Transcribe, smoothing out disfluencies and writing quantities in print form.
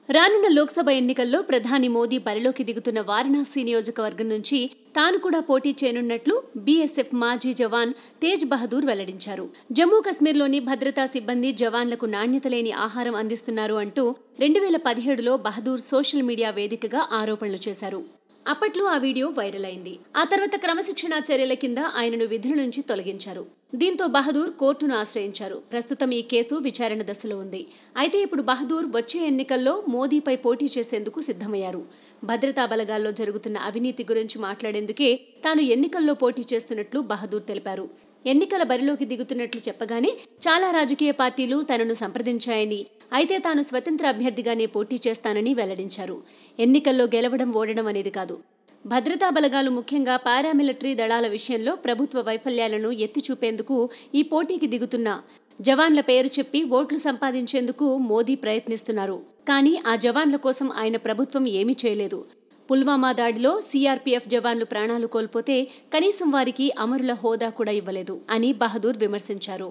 రానున్న లోక్సభ ఎన్నికల్లో ప్రధాని మోదీ బరిలోకి దిగుతున్న వారణాసి నియోజకవర్గం నుంచి తాను కూడా పోటీ చేయనున్నట్లు బీఎస్ఎఫ్ మాజీ జవాన్ తేజ్ బహదూర్ వెల్లడించారు. జమ్మూ కశ్మీర్లోని భద్రతా సిబ్బంది జవాన్లకు నాణ్యత లేని ఆహారం అందిస్తున్నారు అంటూ 2017లో బహదూర్ సోషల్ మీడియా వేదికగా ఆరోపణలు చేశారు. అప్పట్లో ఆ వీడియో వైరల్ అయింది. ఆ తర్వాత క్రమశిక్షణా చర్యల కింద ఆయనను విధుల నుంచి తొలగించారు. దీంతో బహదూర్ కోర్టును ఆశ్రయించారు. ప్రస్తుతం ఈ కేసు విచారణ దశలో ఉంది. అయితే ఇప్పుడు బహదూర్ వచ్చే ఎన్నికల్లో మోదీపై పోటీ చేసేందుకు సిద్ధమయ్యారు. భద్రతా బలగాల్లో జరుగుతున్న అవినీతి గురించి మాట్లాడేందుకే తాను ఎన్నికల్లో పోటీ చేస్తున్నట్లు బహదూర్ తెలిపారు. ఎన్నికల బరిలోకి దిగుతున్నట్లు చెప్పగానే చాలా రాజకీయ పార్టీలు తనను సంప్రదించాయని, అయితే తాను స్వతంత్ర అభ్యర్థిగానే పోటీ చేస్తానని వెల్లడించారు. ఎన్నికల్లో గెలవడం ఓడడం అనేది కాదు. భద్రతా బలగాలు ముఖ్యంగా పారామిలిటరీ దళాల విషయంలో ప్రభుత్వ వైఫల్యాలను ఎత్తి చూపేందుకు ఈ పోటీకి దిగుతున్న జవాన్ల పేరు చెప్పి ఓట్లు సంపాదించేందుకు మోదీ ప్రయత్నిస్తున్నారు. కానీ ఆ జవాన్ల కోసం ఆయన ప్రభుత్వం ఏమీ చేయలేదు. పుల్వామా దాడిలో సీఆర్పీఎఫ్ జవాన్లు ప్రాణాలు కోల్పోతే కనీసం వారికి అమరుల హోదా కూడా ఇవ్వలేదు అని బహదూర్ విమర్శించారు.